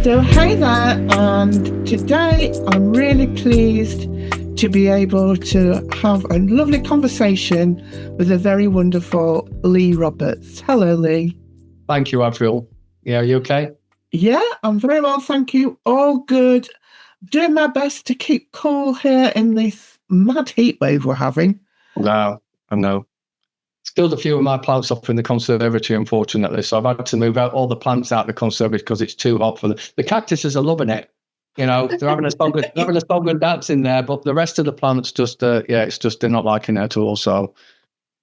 So, hey there, and today I'm really pleased to be able to have a lovely conversation with the very wonderful Lee Roberts. Hello, Lee. Thank you, Avril. Yeah, are you okay? Yeah, I'm very well, thank you. All good. Doing my best to keep cool here in this mad heat wave we're having. No, I know. Killed a few of my plants off in the conservatory, unfortunately. So I've had to move out all the plants out of the conservatory because it's too hot for them. The cactuses are loving it. You know, they're having a song and dance in there, but the rest of the plants just, it's just they're not liking it at all. So,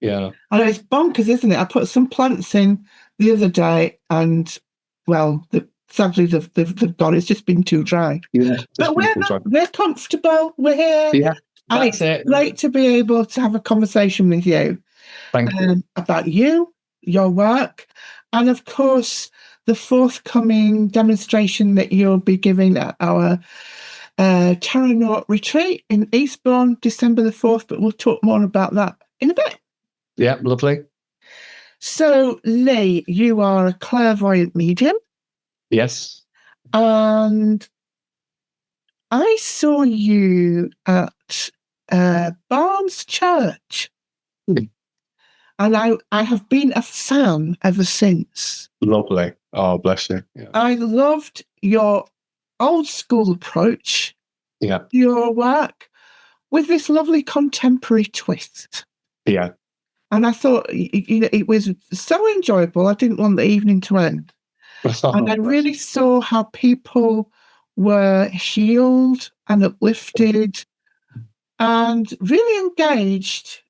yeah. I know it's bonkers, isn't it? I put some plants in the other day, and sadly they've gone. It's just been too dry. Yeah, but we're comfortable. We're here. Yeah, and it's great to be able to have a conversation with you. Thank you. About you, your work, and of course the forthcoming demonstration that you'll be giving at our Tarot retreat in Eastbourne, December the 4th, but we'll talk more about that in a bit. Yeah, lovely. So, Lee, you are a clairvoyant medium. Yes. And I saw you at Barnes Church. And I have been a fan ever since. Lovely. Oh, bless you. Yeah. I loved your old school approach, your work, with this lovely contemporary twist. Yeah. And I thought it was so enjoyable. I didn't want the evening to end. And I really saw how people were healed and uplifted and really engaged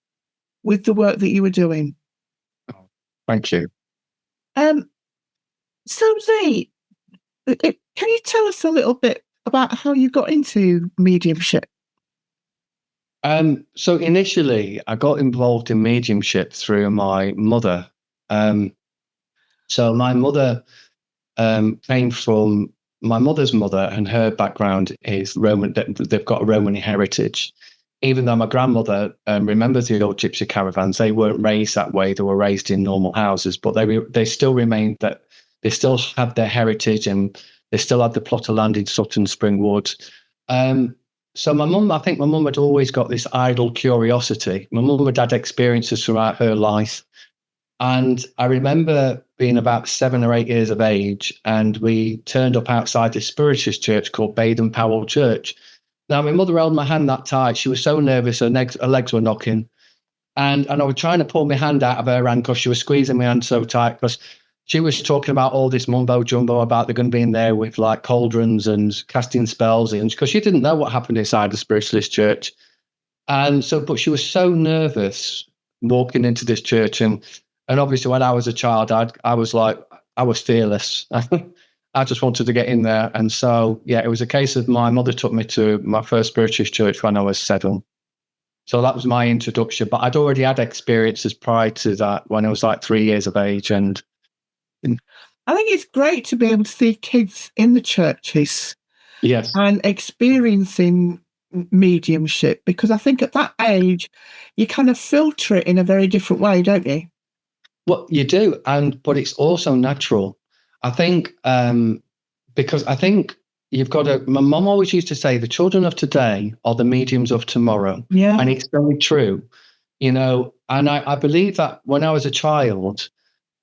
with the work that you were doing. Oh, thank you. So, Lee, can you tell us a little bit about how you got into mediumship? So initially, I got involved in mediumship through my mother. So my mother came from my mother's mother, and her background is Roman. They've got a Roman heritage. Even though my grandmother remembers the old gypsy caravans, they weren't raised that way. They were raised in normal houses, but they still remained that they still had their heritage, and they still had the plot of land in Sutton Springwood. So I think my mum had always got this idle curiosity. My mum had had experiences throughout her life. And I remember being about 7 or 8 years of age, and we turned up outside this spiritualist church called Baden Powell Church. Now, my mother held my hand that tight. She was so nervous, her legs were knocking. And I was trying to pull my hand out of her hand because she was squeezing my hand so tight, because she was talking about all this mumbo jumbo about they're going to be in there with like cauldrons and casting spells, and because she didn't know what happened inside the spiritualist church. And so, but she was so nervous walking into this church. And obviously when I was a child, I was fearless. I just wanted to get in there. And so, yeah, it was a case of my mother took me to my first spiritualist church when I was 7. So that was my introduction. But I'd already had experiences prior to that when I was like 3 years of age. And I think it's great to be able to see kids in the churches. Yes. And experiencing mediumship, because I think at that age, you kind of filter it in a very different way, don't you? Well, you do. But it's also natural. I think, because I think you've got to, my mum always used to say, the children of today are the mediums of tomorrow. Yeah. And it's very true, and I believe that when I was a child,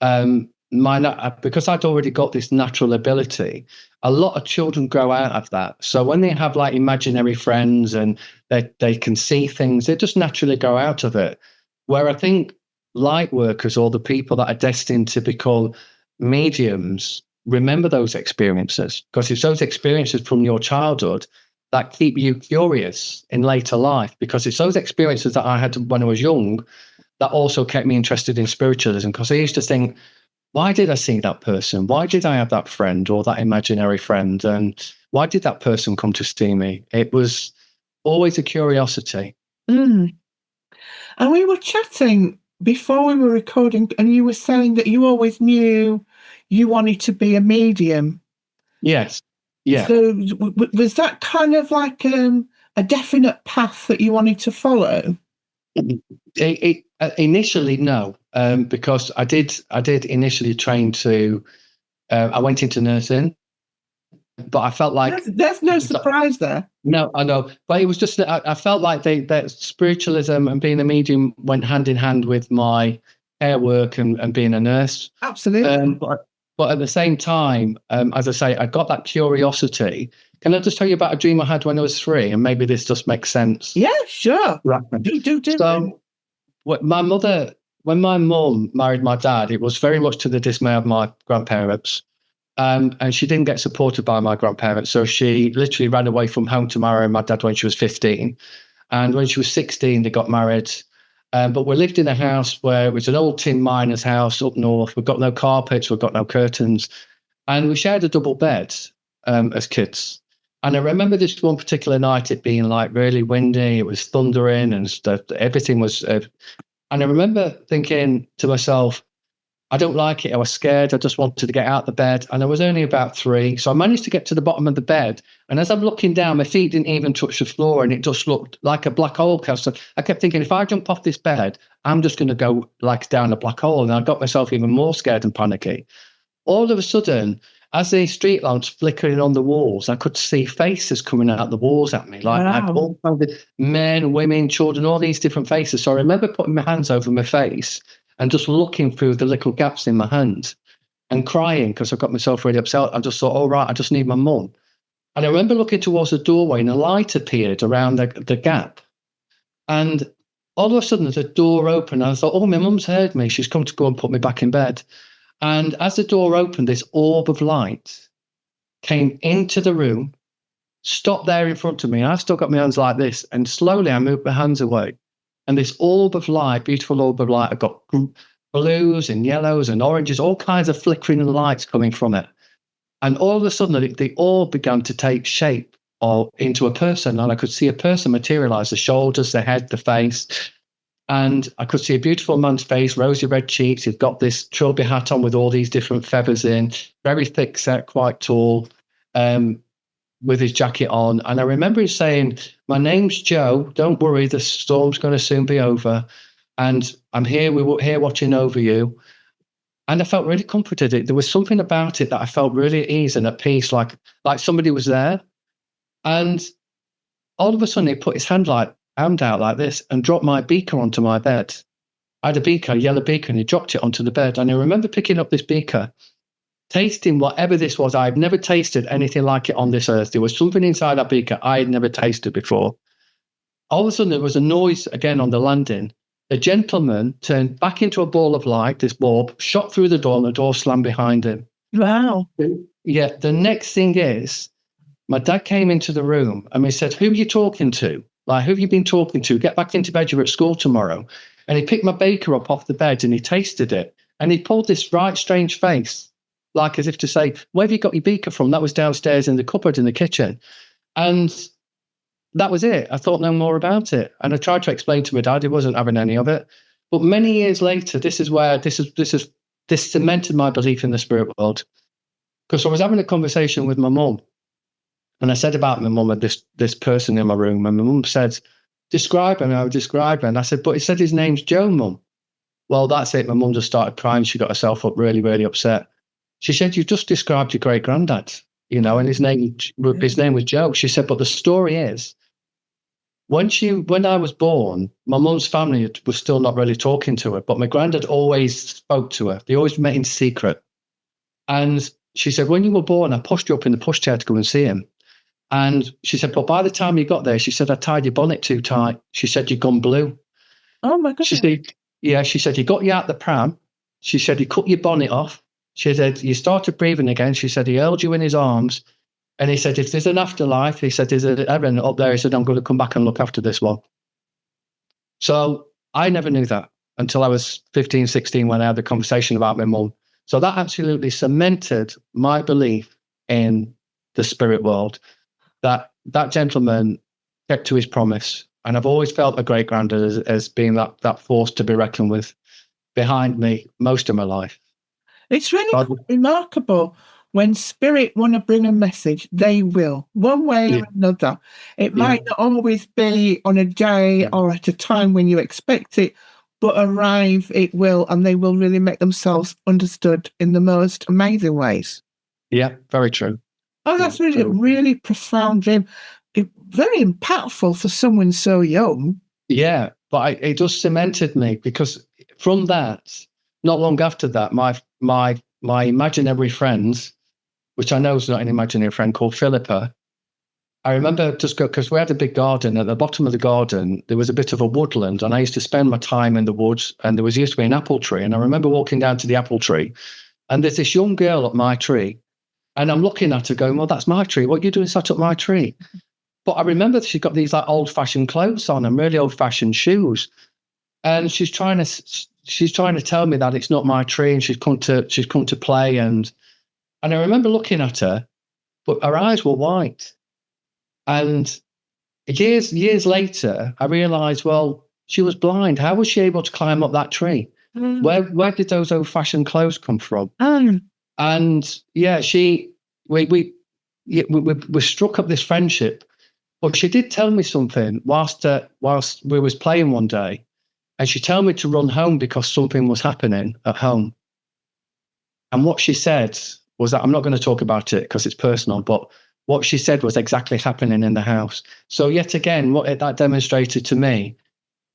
because I'd already got this natural ability, a lot of children grow out of that. So when they have like imaginary friends and they can see things, they just naturally go out of it. Where I think light workers, or the people that are destined to become mediums, remember those experiences, because it's those experiences from your childhood that keep you curious in later life, because it's those experiences that I had when I was young that also kept me interested in spiritualism, because I used to think, why did I see that person? Why did I have that friend or that imaginary friend? And why did that person come to see me? It was always a curiosity. And we were chatting before we were recording, and you were saying that you always knew you wanted to be a medium. Yes. Yeah. So was that kind of like a definite path that you wanted to follow? Initially, no, because I did initially train to. I went into nursing, but I felt like there's no surprise there. No, I know, but it was just that I felt like that spiritualism and being a medium went hand in hand with my care work and being a nurse. Absolutely. But at the same time, as I say, I got that curiosity. Can I just tell you about a dream I had when I was 3, and maybe this just makes sense? Yeah, sure. Right. Do. So, when my mum married my dad, it was very much to the dismay of my grandparents. And she didn't get supported by my grandparents. So she literally ran away from home to marry my dad when she was 15. And when she was 16, they got married. But we lived in a house where it was an old tin miner's house up north. We've got no carpets, we've got no curtains. And we shared a double bed as kids. And I remember this one particular night, it being like really windy, it was thundering and stuff. Everything was... and I remember thinking to myself, I don't like it. I was scared. I just wanted to get out of the bed. And I was only about 3. So I managed to get to the bottom of the bed. And as I'm looking down, my feet didn't even touch the floor. And it just looked like a black hole. So I kept thinking, if I jump off this bed, I'm just going to go like down a black hole. And I got myself even more scared and panicky. All of a sudden, as the street lamps flickering on the walls, I could see faces coming out the walls at me. Like all kinds of men, women, children, all these different faces. So I remember putting my hands over my face and just looking through the little gaps in my hands and crying because I got myself really upset. I just thought, oh, right, I just need my mum. And I remember looking towards the doorway and a light appeared around the gap. And all of a sudden, the door opened. And I thought, oh, my mum's heard me. She's come to go and put me back in bed. And as the door opened, this orb of light came into the room, stopped there in front of me. And I still got my hands like this. And slowly I moved my hands away. And this orb of light, beautiful orb of light, I got blues and yellows and oranges, all kinds of flickering lights coming from it. And all of a sudden, the orb began to take shape into a person. And I could see a person materialize, the shoulders, the head, the face. And I could see a beautiful man's face, rosy red cheeks. He's got this trilby hat on with all these different feathers in, very thick set, quite tall. With his jacket on. And I remember him saying, my name's Joe. Don't worry, the storm's going to soon be over. And I'm here, we're here watching over you. And I felt really comforted. There was something about it that I felt really at ease and at peace, like somebody was there. And all of a sudden, he put his hand out like this and dropped my beaker onto my bed. I had a beaker, a yellow beaker, and he dropped it onto the bed. And I remember picking up this beaker, tasting whatever this was. I've never tasted anything like it on this earth. There was something inside that beaker I had never tasted before. All of a sudden, there was a noise again on the landing. A gentleman turned back into a ball of light, this orb, shot through the door, and the door slammed behind him. Wow. Yeah, the next thing is, my dad came into the room and he said, who are you talking to? Like, who have you been talking to? Get back into bed, you're at school tomorrow. And he picked my beaker up off the bed and he tasted it. And he pulled this right strange face, like as if to say, where have you got your beaker from? That was downstairs in the cupboard in the kitchen. And that was it. I thought no more about it. And I tried to explain to my dad, he wasn't having any of it. But many years later, this cemented my belief in the spirit world. Because I was having a conversation with my mum. And I said about my mum and this person in my room. And my mum said, describe him. I would describe him. And I said, but he said his name's Joe, Mum. Well, that's it. My mum just started crying. She got herself up really, really upset. She said, you just described your great granddad, and his name was Joe. She said, but the story is, when I was born, my mum's family was still not really talking to her, but my granddad always spoke to her. They always met in secret. And she said, when you were born, I pushed you up in the pushchair to go and see him. And she said, but by the time you got there, she said, I tied your bonnet too tight. She said, you'd gone blue. Oh, my goodness. She said, he got you out the pram. She said, he cut your bonnet off. She said, you started breathing again. She said, he held you in his arms. And he said, if there's an afterlife, he said, there's a heaven up there. He said, I'm going to come back and look after this one. So I never knew that until I was 15, 16 when I had the conversation about my mum. So that absolutely cemented my belief in the spirit world, that gentleman kept to his promise. And I've always felt a great granddad as being that force to be reckoned with behind me most of my life. It's really remarkable. When spirit want to bring a message, they will, one way or another. It might not always be on a day or at a time when you expect it, but arrive it will, and they will really make themselves understood in the most amazing ways. Yeah, very true. Oh, that's really profound, Jim. Very impactful for someone so young. Yeah, but it just cemented me, because from that, not long after that, my imaginary friend, which I know is not an imaginary friend, called Philippa. I remember just because we had a big garden. At the bottom of the garden, there was a bit of a woodland, and I used to spend my time in the woods, and there used to be an apple tree. And I remember walking down to the apple tree, and there's this young girl at my tree, and I'm looking at her going, well, that's my tree. What are you doing sat up my tree? But I remember she's got these like old-fashioned clothes on and really old-fashioned shoes. And she's trying to tell me that it's not my tree, and she's come to play. And I remember looking at her, but her eyes were white. And years later, I realised, well, she was blind. How was she able to climb up that tree? Where did those old-fashioned clothes come from? And yeah, we struck up this friendship. But she did tell me something whilst we was playing one day, and she told me to run home because something was happening at home. And what she said was that, I'm not going to talk about it because it's personal, but what she said was exactly happening in the house. So yet again, what that demonstrated to me,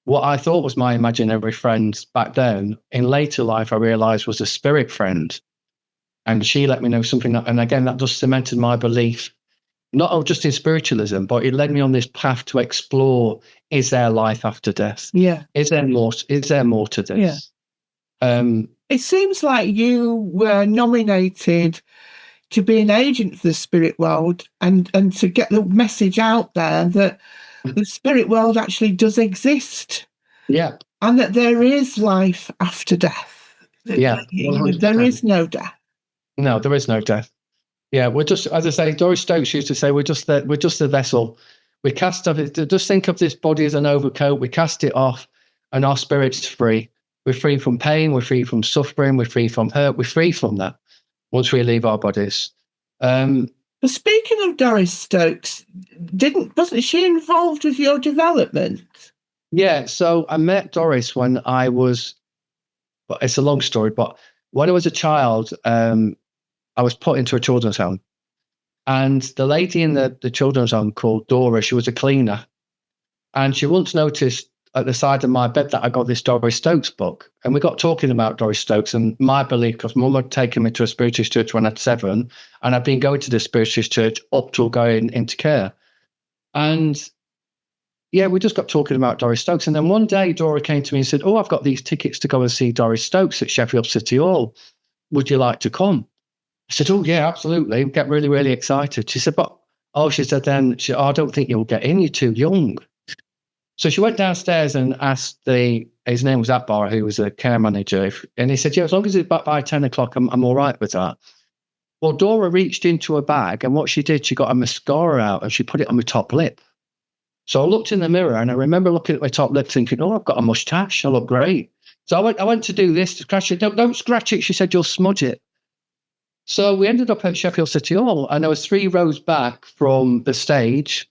what I thought was my imaginary friend back then, in later life I realised was a spirit friend. And she let me know something, and again, that just cemented my belief, not just in spiritualism, but it led me on this path to explore, is there life after death? Yeah. Is there more to this? Yeah. It seems like you were nominated to be an agent for the spirit world and to get the message out there that the spirit world actually does exist. Yeah. And that there is life after death. Yeah. There is no death. No, there is no death. Yeah, we're just, as I say, Doris Stokes used to say, we're just the vessel. We cast off it. Just think of this body as an overcoat. We cast it off, and our spirit's free. We're free from pain. We're free from suffering. We're free from hurt. We're free from that once we leave our bodies. But speaking of Doris Stokes, wasn't she involved with your development? Yeah. So I met Doris when I was. Well, it's a long story, but when I was a child, I was put into a children's home, and the lady in the children's home called Dora, she was a cleaner, and she once noticed at the side of my bed that I got this Doris Stokes book, and we got talking about Doris Stokes and my belief, because Mum had taken me to a spiritualist church when I was 7, and I'd been going to the spiritualist church up till going into care. And yeah, we just got talking about Doris Stokes, and then one day Dora came to me and said, oh, I've got these tickets to go and see Doris Stokes at Sheffield City Hall. Would you like to come? I said, oh, yeah, absolutely. Get really, really excited. She said, I don't think you'll get in. You're too young. So she went downstairs and asked his name was Akbar, who was a care manager. And he said, yeah, as long as it's back by 10 o'clock, I'm all right with that. Well, Dora reached into a bag, and what she did, she got a mascara out and she put it on my top lip. So I looked in the mirror, and I remember looking at my top lip thinking, oh, I've got a mustache. I look great. So I went to do this to scratch it. Don't scratch it. She said, you'll smudge it. So we ended up at Sheffield City Hall, and I was 3 rows back from the stage,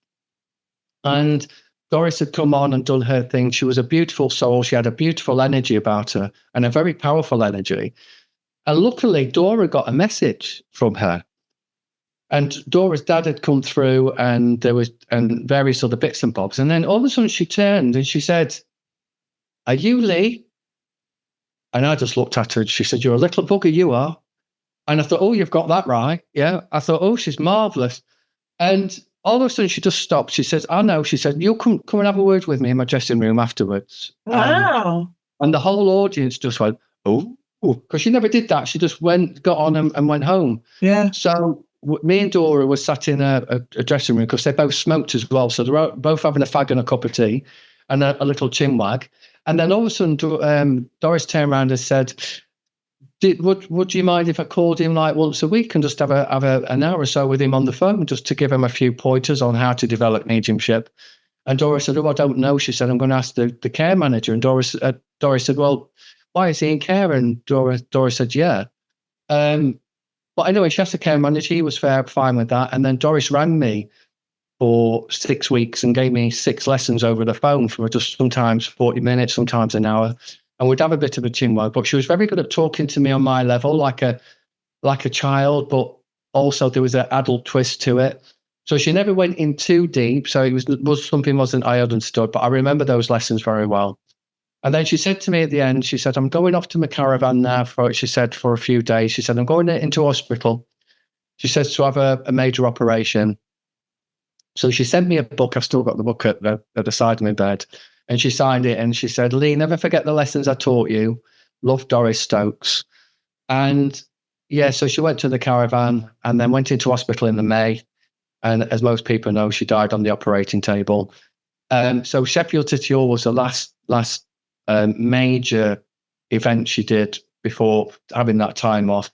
and Doris had come on and done her thing. She was a beautiful soul. She had a beautiful energy about her, and a very powerful energy. And luckily, Dora got a message from her. And Dora's dad had come through, and and various other bits and bobs. And then all of a sudden she turned and she said, are you Lee? And I just looked at her, and she said, you're a little bugger, you are. And I thought, oh, you've got that right. Yeah. I thought, oh, she's marvellous. And all of a sudden she just stopped. She says, I know. She said, you'll come and have a word with me in my dressing room afterwards. Wow. And the whole audience just went, oh, because she never did that. She just got on and went home. Yeah. So me and Dora were sat in a dressing room, because they both smoked as well. So they were both having a fag and a cup of tea and a little chinwag. And then all of a sudden, Doris turned around and said, would you mind if I called him like once a week and just have an hour or so with him on the phone, just to give him a few pointers on how to develop mediumship? And Doris said, oh, I don't know. She said, I'm going to ask the care manager. And Doris said, well, why is he in care? And Doris said, yeah. But anyway, she asked the care manager. He was fine with that. And then Doris rang me for 6 weeks and gave me 6 lessons over the phone for just sometimes 40 minutes, sometimes an hour. And we'd have a bit of a chinwag, but she was very good at talking to me on my level, like a child, but also there was an adult twist to it. So she never went in too deep. So it was something wasn't I understood, but I remember those lessons very well. And then she said to me at the end, she said, I'm going off to my caravan now for a few days. She said, I'm going into hospital. She says to have a major operation. So she sent me a book. I've still got the book at the side of my bed. And she signed it and she said, Lee, never forget the lessons I taught you. Love, Doris Stokes. And yeah, so she went to the caravan and then went into hospital in the May. And as most people know, she died on the operating table. So Sheffield to Ture was the last major event she did before having that time off.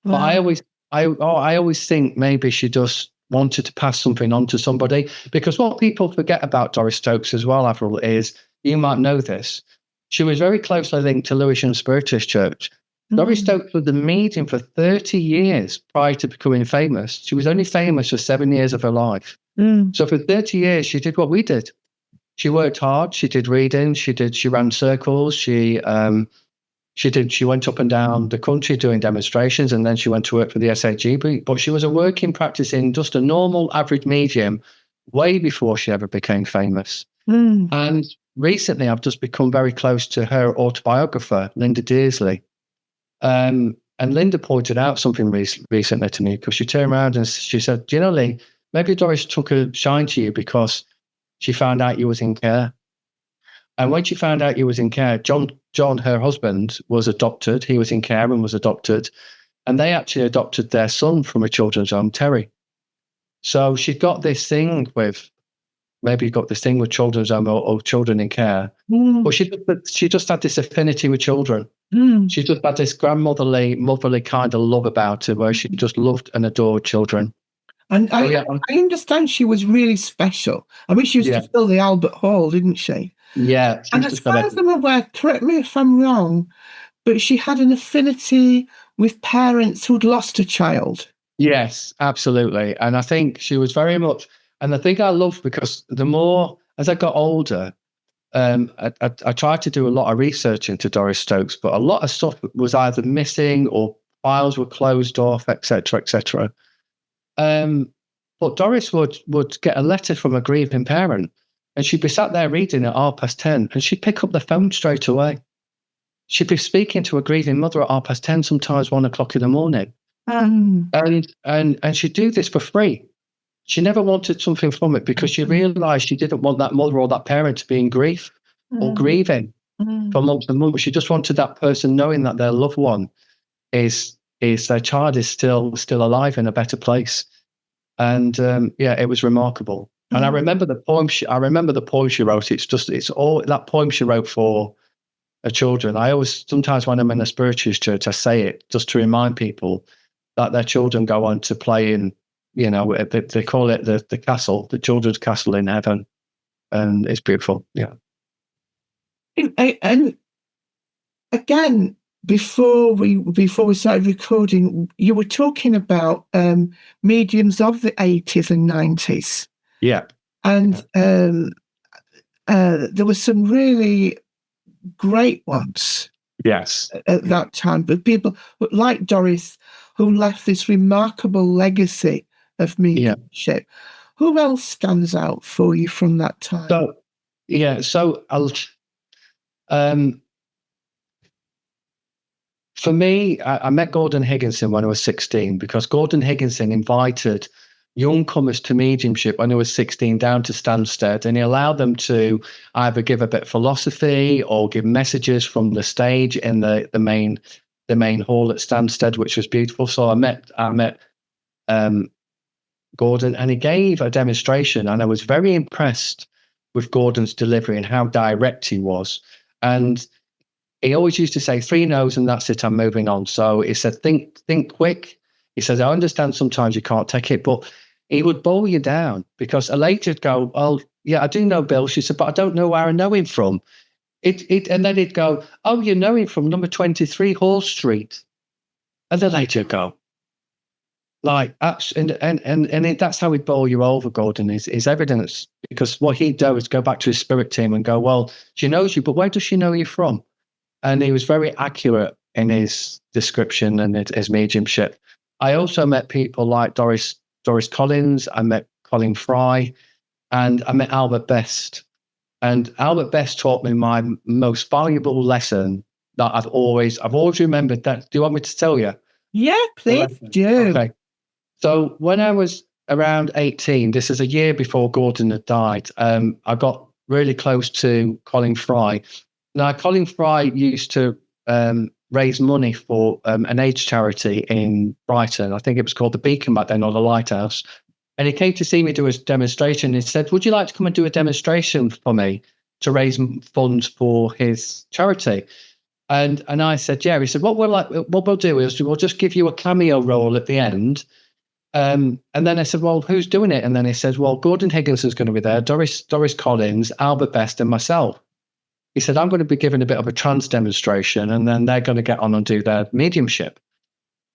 Wow. But I always think maybe she just wanted to pass something on to somebody, because what people forget about Doris Stokes as well, Avril, is, you might know this, she was very closely linked to Lewisham Spiritist Church. Doris Stokes was the medium for 30 years prior to becoming famous. She was only famous for 7 years of her life. So for 30 years, she did what we did. She worked hard. She did reading. She ran circles. She went up and down the country doing demonstrations, and then she went to work for the SAG. But she was a working, practicing, just a normal, average medium way before she ever became famous. And recently, I've just become very close to her autobiographer, Linda Dearsley. And Linda pointed out something recently to me, because she turned around and she said, do you know, Lee, maybe Doris took a shine to you because she found out you was in care. And when she found out you was in care, John, her husband, was adopted. He was in care and was adopted. And they actually adopted their son from a children's home, Terry. So she'd got this thing with, maybe got this thing with children's home or children in care. But she just had this affinity with children. She just had this grandmotherly, motherly kind of love about her, where she just loved and adored children. And I understand she was really special. I mean, she used to fill the Albert Hall, didn't she? Yeah. And as far as I'm aware, correct me if I'm wrong, but she had an affinity with parents who'd lost a child. Yes, absolutely. And I think she was very much, and the thing I love, because the more, as I got older, I tried to do a lot of research into Doris Stokes, but a lot of stuff was either missing or files were closed off, etc., etc. But Doris would get a letter from a grieving parent, and she'd be sat there reading at 10:30, and she'd pick up the phone straight away. She'd be speaking to a grieving mother at 10:30, sometimes 1 o'clock in the morning. And she'd do this for free. She never wanted something from it, because she realised she didn't want that mother or that parent to be in grief or grieving for months and months. She just wanted that person knowing that their loved one is their child is still alive in a better place. And it was remarkable. And I remember the poem she wrote. It's all that poem she wrote for her children. I always, sometimes when I'm in a spiritualist church, I say it just to remind people that their children go on to play in, they call it the castle, the children's castle in heaven. And it's beautiful. Yeah. And again, before we started recording, you were talking about mediums of the 80s and 90s. Yeah. And there were some really great ones. Yes. At that time, but people like Doris, who left this remarkable legacy of mediumship. Who else stands out for you from that time? So I'll for me, I met Gordon Higginson when I was 16, because Gordon Higginson invited young comers to mediumship when I was 16 down to Stansted, and he allowed them to either give a bit of philosophy or give messages from the stage in the main hall at Stansted, which was beautiful. So I met Gordon, and he gave a demonstration, and I was very impressed with Gordon's delivery and how direct he was. And he always used to say 3 no's and that's it, I'm moving on. So he said, think quick. He says, I understand sometimes you can't take it, but he would boil you down, because a lady would go, oh, yeah, I do know Bill. She said, but I don't know where I know him from. And then he'd go, oh, you know him from number 23 Hall Street. And the lady would go, like, and that's how he'd boil you over, Gordon, is evidence. Because what he'd do is go back to his spirit team and go, well, she knows you, but where does she know you from? And he was very accurate in his description and his mediumship. I also met people like Doris Collins. I met Colin Fry, and I met Albert Best. And Albert Best taught me my most valuable lesson that I've always remembered. That, do you want me to tell you? Yeah, please do. Okay. So when I was around 18, this is a year before Gordon had died, I got really close to Colin Fry. Now, Colin Fry used to raise money for an AIDS charity in Brighton. I think it was called the Beacon back then, or the Lighthouse. And he came to see me do a demonstration. He said, would you like to come and do a demonstration for me to raise funds for his charity? And I said, yeah. He said, what we'll do is we'll just give you a cameo role at the end. And then I said, well, who's doing it? And then he says, well, Gordon Higginson's going to be there, Doris Collins, Albert Best, and myself. He said, I'm going to be giving a bit of a trance demonstration, and then they're going to get on and do their mediumship.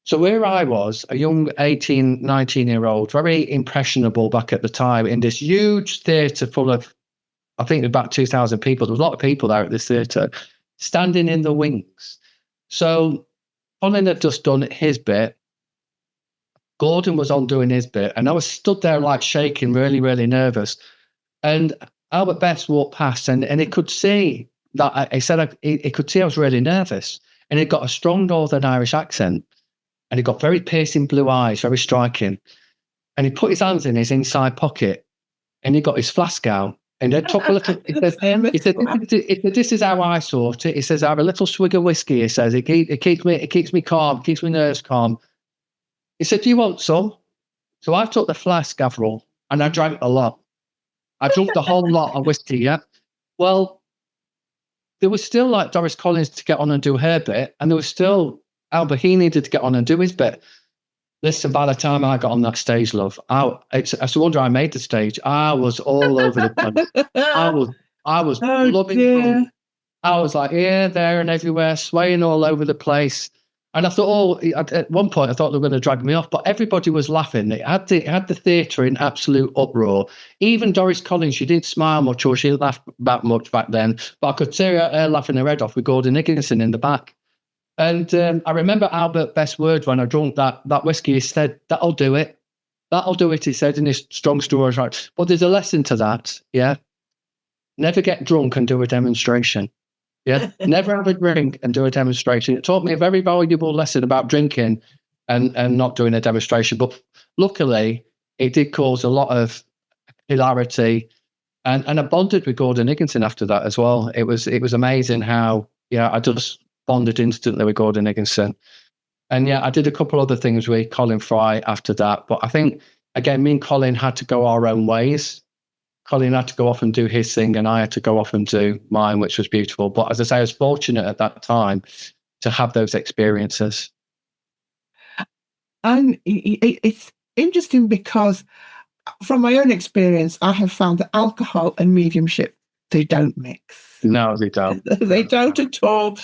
So where I was, a young 18, 19-year-old, very impressionable back at the time, in this huge theatre full of, I think about 2,000 people. There was a lot of people there at this theatre, standing in the wings. So Colin had just done his bit. Gordon was on doing his bit, and I was stood there like shaking, really, really nervous. And Albert Best walked past, and he could see that he could see I was really nervous. And he got a strong Northern Irish accent. And he got very piercing blue eyes, very striking. And he put his hands in his inside pocket, and he got his flask out. And then took a little. He said, "This is how I sort it." He says, "I have a little swig of whiskey." He says, "It keeps me calm, keeps my nerves calm." He said, "Do you want some?" So I took the flask, Avril, and I drank a lot. I drank the whole lot of whiskey. Yeah. Well, there was still like Doris Collins to get on and do her bit, and there was still Albert. He needed to get on and do his bit. Listen, by the time I got on that stage, love, it's a wonder I made the stage. I was all over the place. I was loving. I was like here, there, and everywhere, swaying all over the place. And I thought, at one point, I thought they were going to drag me off, but everybody was laughing. It had the theatre in absolute uproar. Even Doris Collins, she didn't smile much, or she laughed that much back then, but I could see her laughing her head off with Gordon Higginson in the back. And I remember Albert Best's words when I drank that whiskey. He said, "That'll do it. That'll do it," he said in his strong stories. Right. But there's a lesson to that, yeah? Never get drunk and do a demonstration. Yeah, never have a drink and do a demonstration. It taught me a very valuable lesson about drinking and not doing a demonstration. But luckily, it did cause a lot of hilarity, and I bonded with Gordon Higginson after that as well. It was amazing how I just bonded instantly with Gordon Higginson. And I did a couple other things with Colin Fry after that. But I think again, me and Colin had to go our own ways. Colin had to go off and do his thing, and I had to go off and do mine, which was beautiful. But as I say, I was fortunate at that time to have those experiences. And it's interesting because from my own experience, I have found that alcohol and mediumship, they don't mix. No, they don't. They don't at all.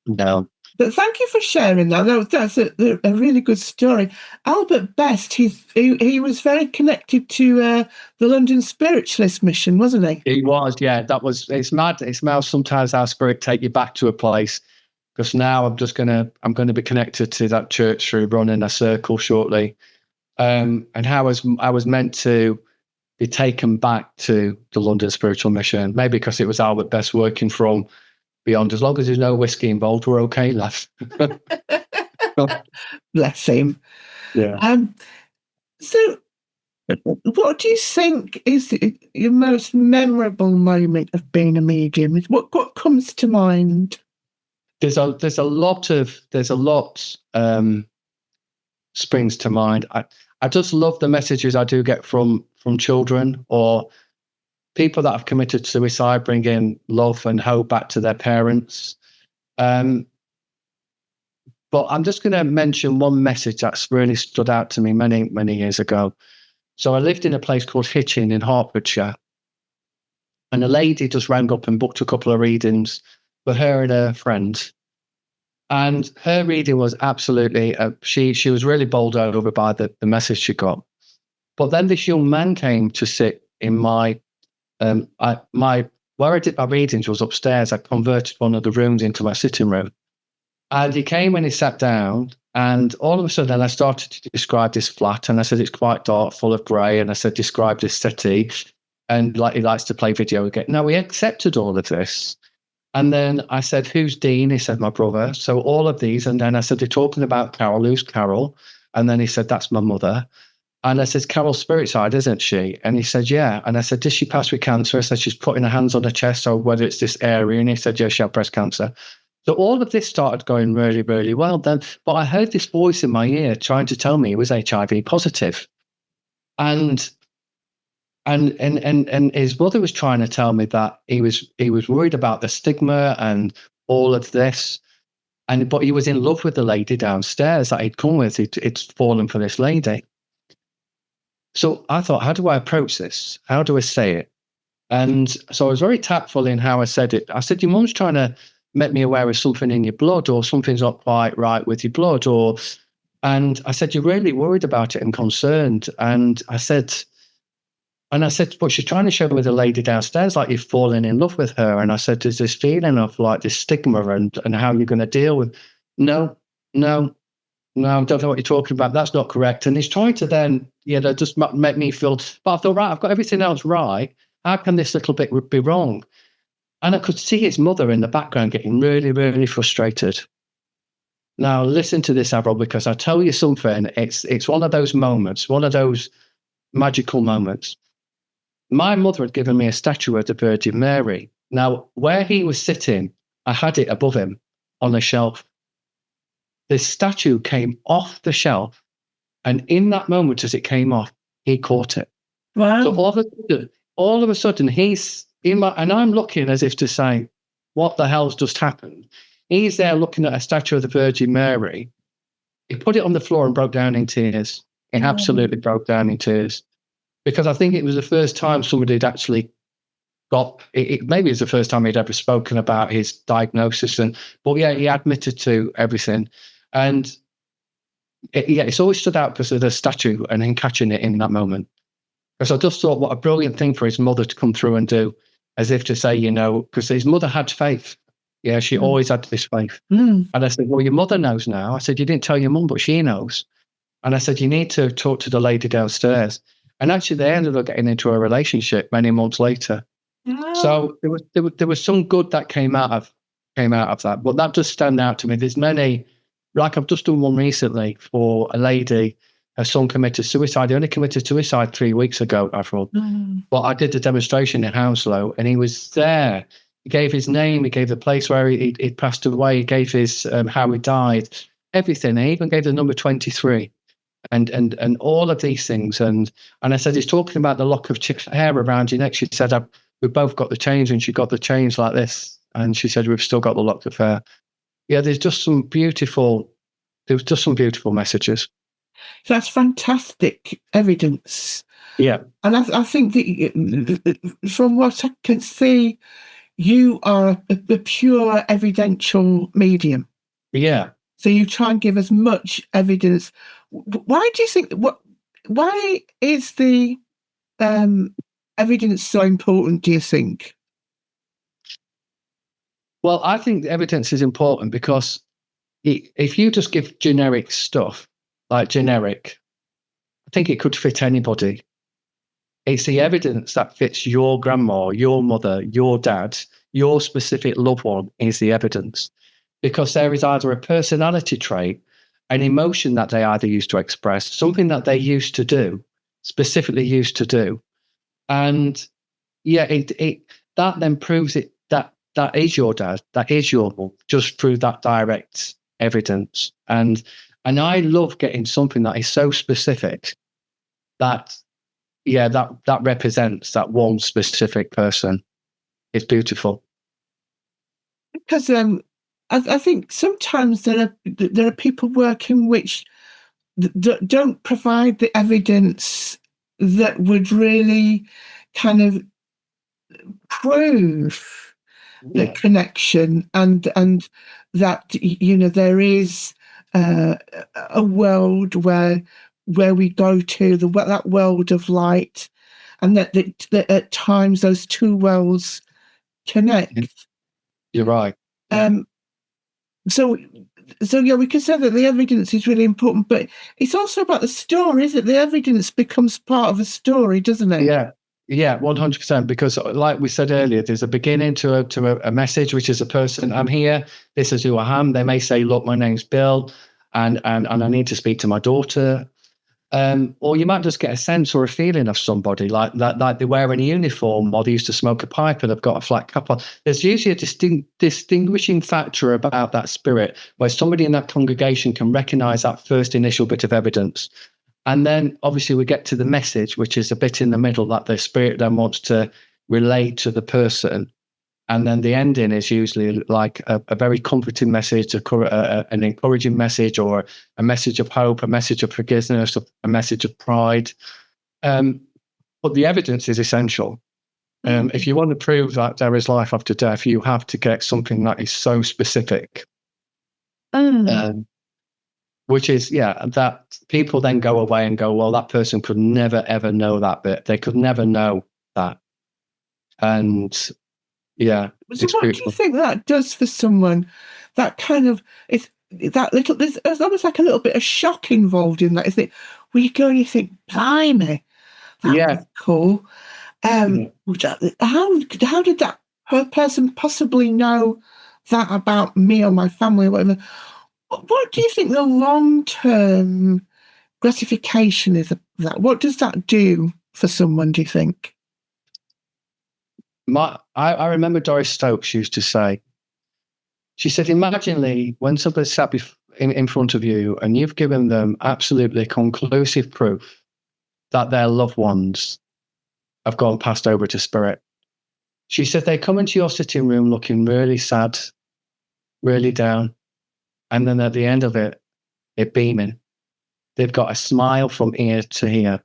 No. But thank you for sharing that. That's a really good story. Albert Best, he was very connected to the London Spiritualist Mission, wasn't he? He was, yeah. It's mad. It's now sometimes our spirit take you back to a place, because now I'm going to be connected to that church through running a circle shortly. And how I was meant to be taken back to the London Spiritual Mission, maybe because it was Albert Best working from beyond. As long as there's no whiskey involved, we're okay, love. Bless him. Yeah. So what do you think is your most memorable moment of being a medium? What comes to mind? There's a lot springs to mind. I just love the messages I do get from children or people that have committed suicide, bringing love and hope back to their parents. But I'm just going to mention one message that's really stood out to me many, many years ago. So I lived in a place called Hitchin in Hertfordshire, and a lady just rang up and booked a couple of readings for her and her friend. And her reading was absolutely, she was really bowled over by the message she got. But then this young man came to sit in where I did my readings was upstairs. I converted one of the rooms into my sitting room. And he came and he sat down And all of a sudden, I started to describe this flat, and I said, it's quite dark, full of grey. And I said, describe this settee. And like he likes to play video again. Now, he accepted all of this. And then I said, who's Dean? He said, my brother. So all of these. And then I said, they're talking about Carol. Who's Carol? And then he said, that's my mother. And I said, Carol's spirit side, isn't she? And he said, yeah. And I said, did she pass with cancer? I said, she's putting her hands on her chest, or whether it's this area. And he said, yeah, she had breast cancer. So all of this started going really, really well then. But I heard this voice in my ear trying to tell me he was HIV positive. And his mother was trying to tell me that he was worried about the stigma and all of this. But he was in love with the lady downstairs that he'd come with. He'd fallen for this lady. So I thought, how do I approach this? How do I say it? And so I was very tactful in how I said it. I said, your mum's trying to make me aware of something in your blood, or something's not quite right with your blood. And I said, you're really worried about it and concerned. And I said, but she's trying to show me the lady downstairs, like you've fallen in love with her. And I said, there's this feeling of like this stigma and how you're going to deal with. No, I don't know what you're talking about. That's not correct. And he's trying to then, just make me feel, but I thought, right, I've got everything else right. How can this little bit be wrong? And I could see his mother in the background getting really, really frustrated. Now, listen to this, Avril, because I tell you something, it's one of those moments, one of those magical moments. My mother had given me a statue of the Virgin Mary. Now, where he was sitting, I had it above him on a shelf. This statue came off the shelf, and in that moment, as it came off, he caught it. Wow. So all of a sudden, he's and I'm looking as if to say, what the hell's just happened? He's there looking at a statue of the Virgin Mary. He put it on the floor and broke down in tears. He absolutely broke down in tears. Because I think it was the first time somebody had actually got it. Maybe it's the first time he'd ever spoken about his diagnosis. But yeah, he admitted to everything. And it's always stood out because of the statue and him catching it in that moment. Because I just thought, what a brilliant thing for his mother to come through and do, as if to say, because his mother had faith. Yeah, she always had this faith. And I said, well, your mother knows now. I said, you didn't tell your mum, but she knows. And I said, you need to talk to the lady downstairs. And actually, they ended up getting into a relationship many months later. Oh. So there was some good that came out of that. But that does stand out to me. There's many, like I've just done one recently for a lady. Her son committed suicide. He only committed suicide 3 weeks ago, Avril. But I did the demonstration in Hounslow, and he was there. He gave his name. He gave the place where he'd passed away. He gave his how he died. Everything. He even gave the number 23. And all of these things. And I said, he's talking about the lock of hair around your neck. She said, we've both got the chains, and she got the chains like this. And she said, we've still got the lock of hair. Yeah, there was just some beautiful messages. That's fantastic evidence. Yeah. And I think that from what I can see, you are a pure evidential medium. Yeah. So you try and give as much evidence. Why do you think, why is the evidence so important, do you think? Well, I think the evidence is important because if you just give generic stuff, like generic, I think it could fit anybody. It's the evidence that fits your grandma, your mother, your dad, your specific loved one is the evidence. Because there is either a personality trait, an emotion that they either used to express, something that they used to do, specifically used to do. And yeah, that then proves it that is your dad, that is your mum, just through that direct evidence. And I love getting something that is so specific that represents that one specific person. It's beautiful. Because I think sometimes there are people working which don't provide the evidence that would really kind of prove the connection and that there is a world where we go to that world of light, and that at times those two worlds connect. You're right. So yeah, we can say that the evidence is really important, but it's also about the story, isn't it? The evidence becomes part of a story, doesn't it? Yeah, 100%. Because, like we said earlier, there's a beginning to a message, which is a person. I'm here. This is who I am. They may say, "Look, my name's Bill, and I need to speak to my daughter." Or you might just get a sense or a feeling of somebody like that, like they're wearing a uniform, or they used to smoke a pipe and they've got a flat cap on. There's usually a distinguishing factor about that spirit where somebody in that congregation can recognize that first initial bit of evidence. And then obviously we get to the message, which is a bit in the middle that the spirit then wants to relate to the person. And then the ending is usually like a very comforting message, an encouraging message, or a message of hope, a message of forgiveness, a message of pride. But the evidence is essential. If you want to prove that there is life after death, you have to get something that is so specific. Which is, that people then go away and go, well, that person could never, ever know that bit. They could never know that. And yeah. So what do you think that does for someone? That kind of, there's almost like a little bit of shock involved in that, isn't it? Where you go and you think, blimey, that's cool. How did that person possibly know that about me or my family or whatever? What do you think the long-term gratification is of that? What does that do for someone, do you think? I remember Doris Stokes used to say, she said, imagine, Lee, when somebody sat in front of you and you've given them absolutely conclusive proof that their loved ones have gone passed over to spirit. She said they come into your sitting room looking really sad, really down. And then at the end of it, they're beaming. They've got a smile from ear to ear.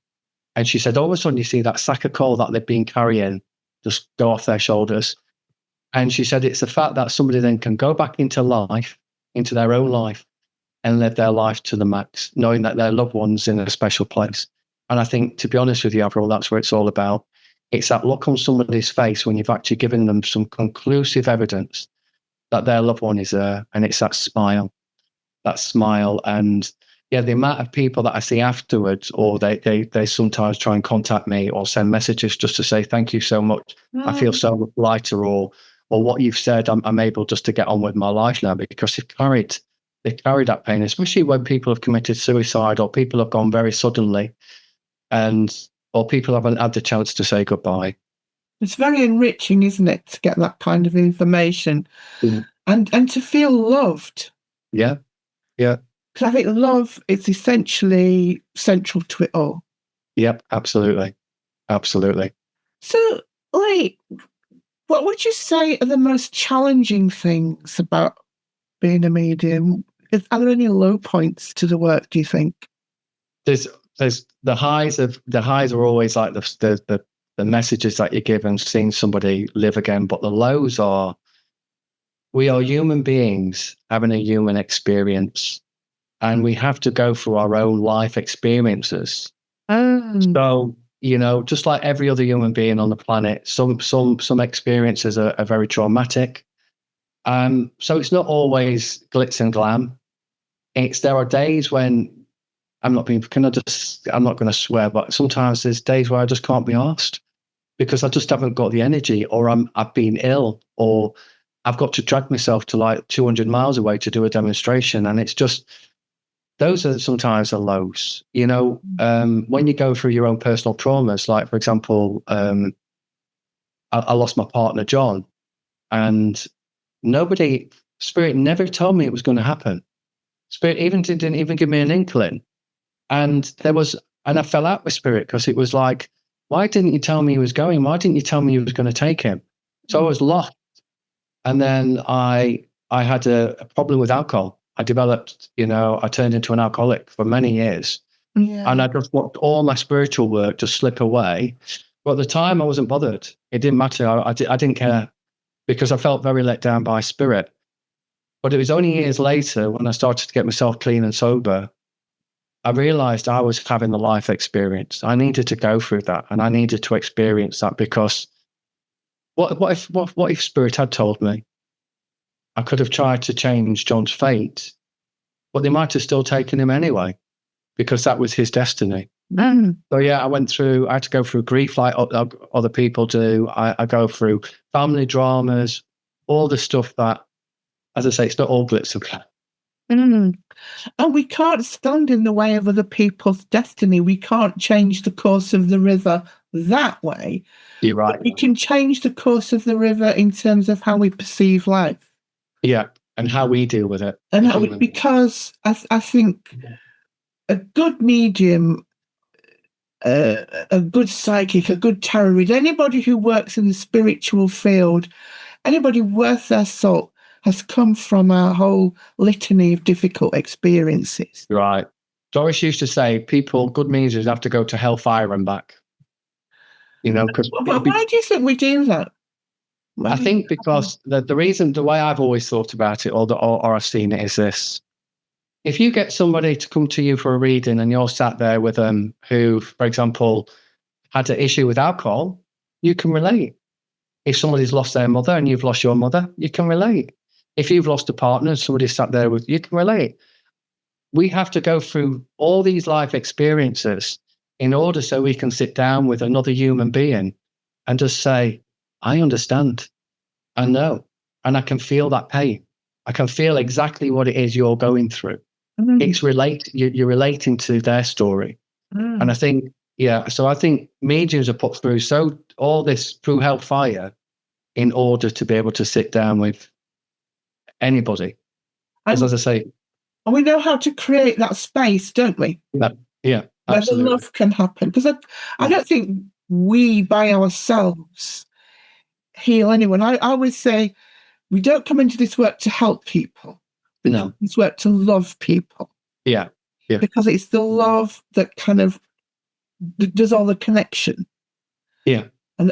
And she said, all of a sudden you see that sack of coal that they've been carrying just go off their shoulders. And she said it's the fact that somebody then can go back into life, into their own life, and live their life to the max, knowing that their loved one's in a special place. And I think, to be honest with you, Avril, that's what it's all about. It's that look on somebody's face when you've actually given them some conclusive evidence that their loved one is there, and it's that smile. And the amount of people that I see afterwards, or they sometimes try and contact me or send messages just to say thank you so much. I feel so lighter, or what you've said, I'm able just to get on with my life now, because they carry that pain, especially when people have committed suicide or people have gone very suddenly, or people haven't had the chance to say goodbye. It's very enriching, isn't it, to get that kind of information and to feel loved. Yeah. Because I think love is essentially central to it all. Yep, absolutely. So, what would you say are the most challenging things about being a medium? Are there any low points to the work, do you think? There's the highs are always like the messages that you give and seeing somebody live again, but the lows are, we are human beings having a human experience, and we have to go through our own life experiences. So, just like every other human being on the planet, some experiences are very traumatic. So it's not always glitz and glam. There are days when I'm not going to swear, but sometimes there's days where I just can't be asked because I just haven't got the energy, or I've been ill, or I've got to drag myself to like 200 miles away to do a demonstration. And it's just, those are sometimes the lows, when you go through your own personal traumas. Like, for example, I lost my partner, John, and Spirit never told me it was going to happen. Spirit didn't even give me an inkling. And I fell out with Spirit because it was like, why didn't you tell me he was going? Why didn't you tell me you was going to take him? So I was lost. And then I had a problem with alcohol. I developed, I turned into an alcoholic for many years. Yeah. And I just watched all my spiritual work just slip away. But at the time, I wasn't bothered. It didn't matter. I didn't care, because I felt very let down by Spirit. But it was only years later, when I started to get myself clean and sober, I realized I was having the life experience. I needed to go through that, and I needed to experience that, because what if Spirit had told me? I could have tried to change John's fate, but they might have still taken him anyway, because that was his destiny. So yeah, I had to go through grief like other people do. I go through family dramas, all the stuff that, as I say, it's not all glitz and glam. And we can't stand in the way of other people's destiny. We can't change the course of the river that way. You're right. But we can change the course of the river in terms of how we perceive life. Yeah, and how we deal with it. And because I think a good medium, a good psychic, a good tarot reader, anybody who works in the spiritual field, anybody worth their salt has come from a whole litany of difficult experiences. Right. Doris used to say, good mediums have to go to hellfire and back. Because why do you think we do that? I think because the reason, the way I've always thought about it, or I've seen it, is this: if you get somebody to come to you for a reading and you're sat there with them who, for example, had an issue with alcohol, you can relate. If somebody's lost their mother and you've lost your mother, you can relate. If you've lost a partner and somebody sat there with you, can relate. We have to go through all these life experiences in order so we can sit down with another human being and just say, I understand, I know, and I can feel that pain. I can feel exactly what it is you're going through. It's you're relating to their story. And I think, so I think mediums are put through all this through hellfire in order to be able to sit down with anybody. As I say, and we know how to create that space, don't we? Yeah, where absolutely. the love can happen. Because I don't think we by ourselves heal anyone. I always say we don't come into this work to help people. We come into this work to love people. Yeah. Because it's the love that kind of does all the connection. Yeah. And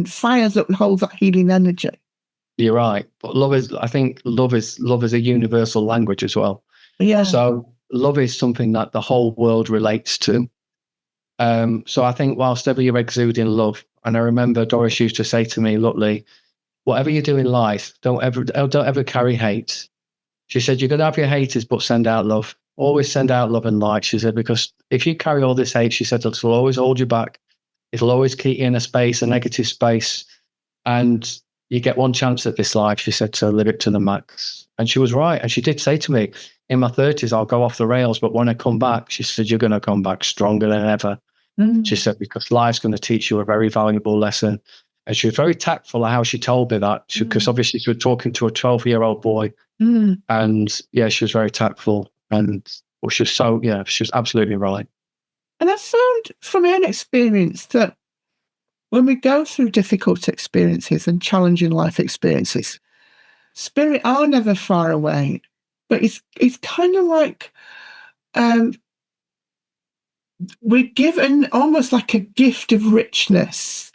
fires up and holds that healing energy. You're right. But I think love is a universal language as well. Yeah. So love is something that the whole world relates to. So I think whilst ever you're exuding love, and I remember Doris used to say to me, look, Lee, whatever you do in life, don't ever carry hate. She said, you're going to have your haters, but send out love. Always send out love and light. She said, because if you carry all this hate, she said, it'll always hold you back. It'll always keep you in a negative space. And you get one chance at this life, she said, to live it to the max. And she was right. And she did say to me, in my 30s, I'll go off the rails. But when I come back, she said, you're going to come back stronger than ever. She said, because life's going to teach you a very valuable lesson. And she was very tactful at how she told me that, because obviously she was talking to a 12-year-old boy. And she was very tactful. And she was absolutely right. And I found from my own experience that when we go through difficult experiences and challenging life experiences, spirit are never far away. But it's kind of like we're given almost like a gift of richness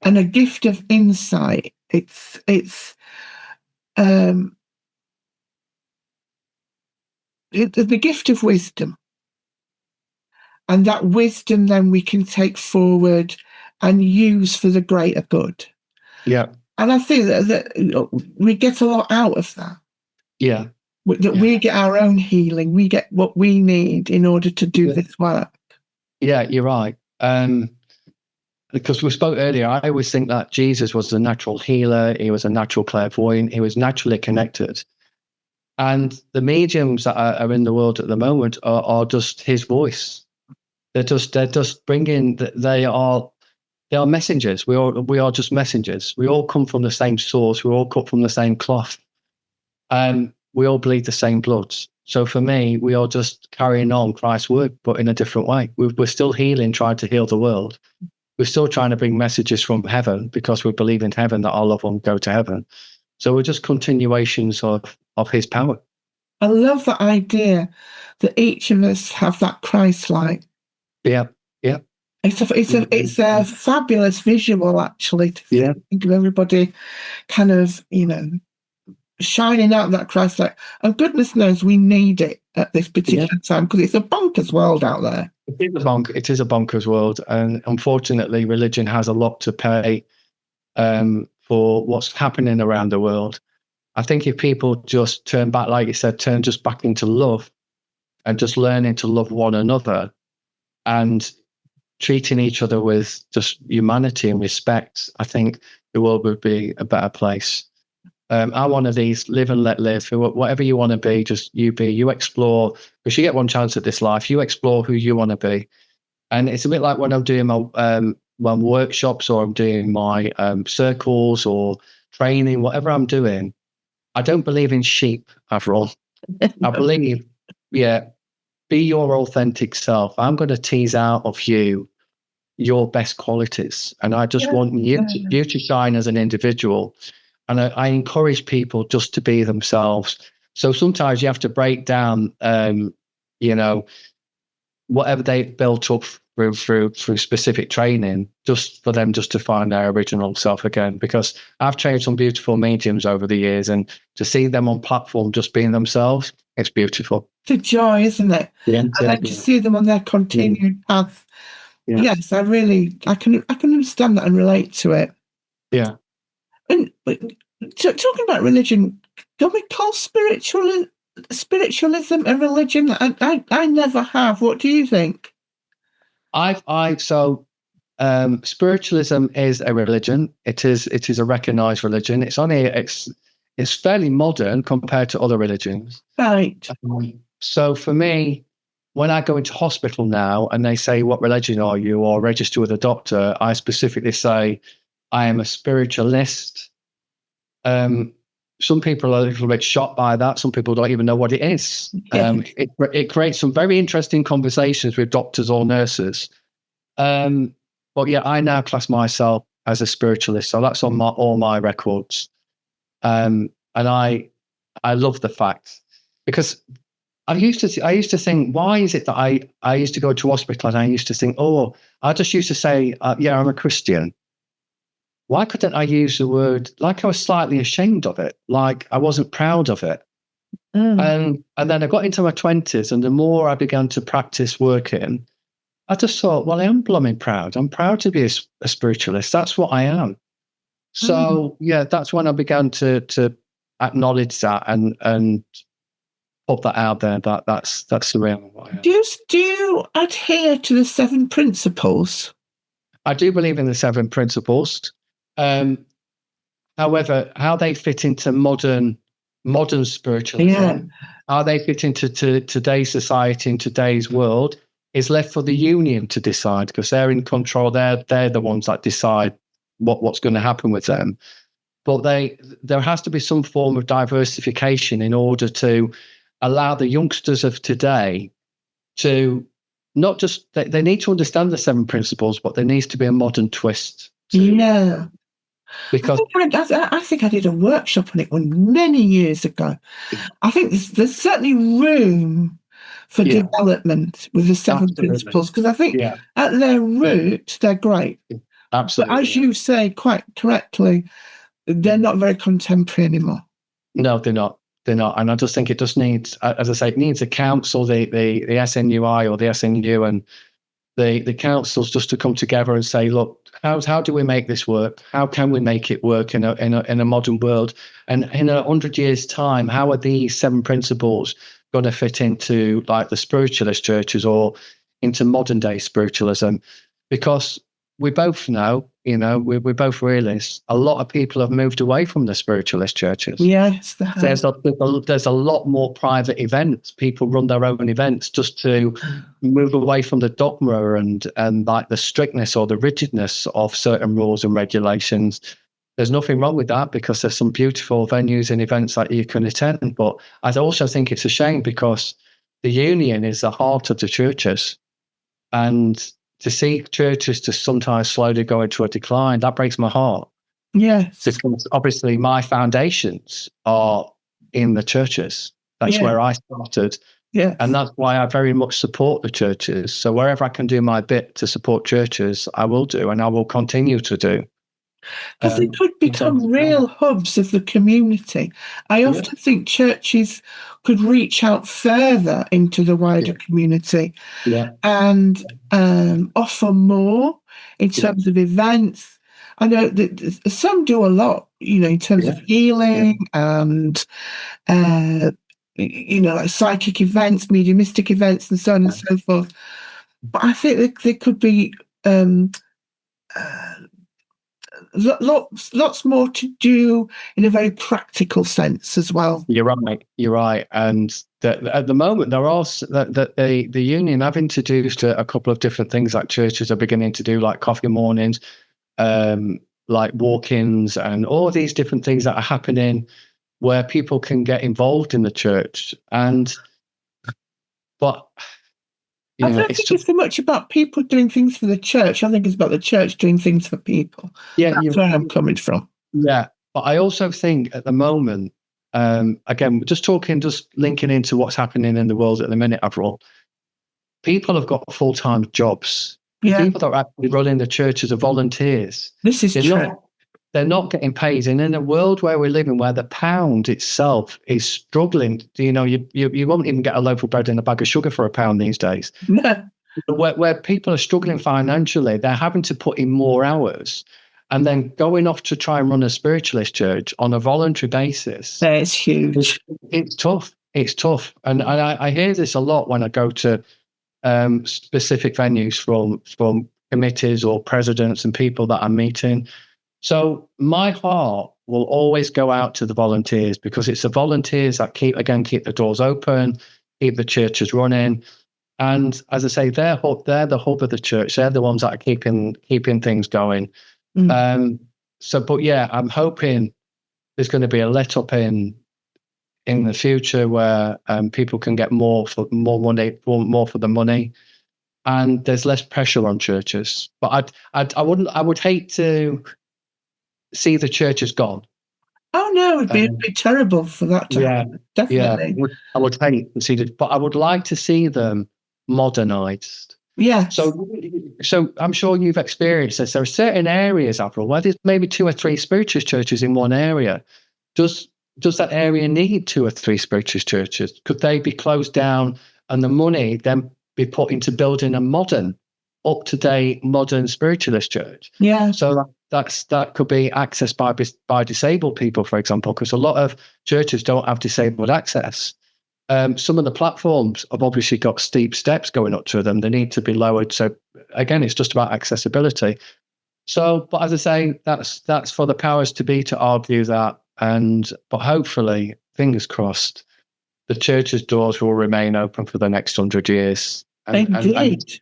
and a gift of insight. It's the gift of wisdom. And that wisdom then we can take forward and use for the greater good. Yeah. And I think that we get a lot out of that. Yeah. We get our own healing. We get what we need in order to do this work. Yeah, you're right. Because we spoke earlier, I always think that Jesus was the natural healer. He was a natural clairvoyant. He was naturally connected. And the mediums that are in the world at the moment are just his voice. They're just bringing. They are messengers. We are just messengers. We all come from the same source. We all cut from the same cloth. We all bleed the same blood. So for me, we are just carrying on Christ's work, but in a different way. We're still healing, trying to heal the world. We're still trying to bring messages from heaven because we believe in heaven that our loved ones go to heaven. So we're just continuations of his power. I love the idea that each of us have that Christ light. Yeah, yeah. It's a fabulous visual, actually, to think of everybody kind of, shining out that Christ light. And goodness knows we need it at this particular time, because it's a bonkers world out there. It is a bonkers world. And unfortunately, religion has a lot to pay for what's happening around the world. I think if people just turn back, like you said, turn just back into love and just learning to love one another and treating each other with just humanity and respect, I think the world would be a better place. I'm one of these live and let live. Whatever you want to be, just you be. You explore, because you get one chance at this life. You explore who you want to be. And it's a bit like when I'm doing my workshops, or I'm doing my circles or training, whatever I'm doing. I don't believe in sheep, Avril. I believe, be your authentic self. I'm going to tease out of you your best qualities. And I just want you to shine as an individual. And I encourage people just to be themselves. So sometimes you have to break down, whatever they've built up through specific training, just for them just to find their original self again. Because I've trained some beautiful mediums over the years, and to see them on platform just being themselves, it's beautiful. It's a joy, isn't it? Yeah, and then to see them on their continued path. Yeah. Yes, I can understand that and relate to it. Yeah. And talking about religion, can we call spiritualism a religion? I never have. What do you think? Spiritualism is a religion. It is a recognized religion. It's fairly modern compared to other religions. Right. So for me, when I go into hospital now and they say, "What religion are you?" or register with a doctor, I specifically say, "I am a spiritualist." Some people are a little bit shocked by that. Some people don't even know what it is. It creates some very interesting conversations with doctors or nurses. But yeah, I now class myself as a spiritualist, so that's on all my records. And I love the fact, because I used to think, why is it that I used to go to hospital and I used to think, I just used to say, I'm a Christian. Why couldn't I use the word, like I was slightly ashamed of it, like I wasn't proud of it? And then I got into my 20s, and the more I began to practice working, I just thought, well, I am blooming proud. I'm proud to be a spiritualist. That's what I am. So that's when I began to acknowledge that and put that out there. That's the real what I am. Do you adhere to the 7 principles? I do believe in the 7 principles. However, how they fit into modern spiritualism, how they fit into today's society and today's world, is left for the union to decide, because they're in control. They're the ones that decide what's going to happen with them. But there has to be some form of diversification in order to allow the youngsters of today to not just, they need to understand the 7 principles, but there needs to be a modern twist. Yeah. Because I think I did a workshop on it many years ago. I think there's certainly room for development with the 7 principles, because I think at their root, they're great. Absolutely. But as you say quite correctly, they're not very contemporary anymore. No, they're not. They're not. And I just think it just needs, as I say, it needs a council, the SNUI or the SNU and the councils just to come together and say, look, how do we make this work? How can we make it work in a modern world? And in 100 years' time, how are these 7 principles going to fit into like the spiritualist churches or into modern day spiritualism? Because we both know, we're both realists. A lot of people have moved away from the spiritualist churches. Yes, there's a lot more private events. People run their own events just to move away from the dogma and like the strictness or the rigidness of certain rules and regulations. There's nothing wrong with that, because there's some beautiful venues and events that you can attend. But I also think it's a shame, because the union is the heart of the churches, and to see churches to sometimes slowly go into a decline, that breaks my heart. Yes. Because obviously my foundations are in the churches. That's where I started. Yeah. And that's why I very much support the churches. So wherever I can do my bit to support churches, I will do, and I will continue to do. Because they could become real hubs of the community. I often think churches could reach out further into the wider community and offer more in terms of events. I know that some do a lot, in terms of healing and, like psychic events, mediumistic events, and so on and so forth. But I think there could be lots more to do in a very practical sense as well. You're right. And at the moment, there are the union have introduced a couple of different things that churches are beginning to do, like coffee mornings, like walk-ins, and all these different things that are happening where people can get involved in the church. But I don't think it's so much about people doing things for the church. I think it's about the church doing things for people. Yeah, that's where I'm coming from. Yeah, but I also think at the moment, again, just linking into what's happening in the world at the minute, Avril, people have got full-time jobs. Yeah. People that are actually running the churches are volunteers. This is true. They're not getting paid. And in a world where we're living, where the pound itself is struggling, you won't even get a loaf of bread and a bag of sugar for £1 these days. No. Where people are struggling financially, they're having to put in more hours and then going off to try and run a spiritualist church on a voluntary basis. That's huge. It's tough. It's tough. And I hear this a lot when I go to specific venues from committees or presidents and people that I'm meeting. So my heart will always go out to the volunteers, because it's the volunteers that keep the doors open, keep the churches running. And as I say, they're the hub of the church. They're the ones that are keeping things going. But yeah, I'm hoping there's going to be a let up in the future where people can get more for the money, and there's less pressure on churches. But I would hate to see the churches gone. Oh no, it'd be terrible for that to happen. Definitely. Yeah, I would hate to see it, but I would like to see them modernized. Yeah. So I'm sure you've experienced this. There are certain areas, Avril, where there's maybe 2 or 3 spiritualist churches in one area. Does that area need 2 or 3 spiritualist churches? Could they be closed down and the money then be put into building a modern, up-to-date, modern spiritualist church? Yeah. So that could be accessed by disabled people, for example, because a lot of churches don't have disabled access. Some of the platforms have obviously got steep steps going up to them. They need to be lowered. So again, it's just about accessibility. So, but as I say, that's for the powers to be to argue that. But hopefully, fingers crossed, the church's doors will remain open for the next 100 years. Indeed.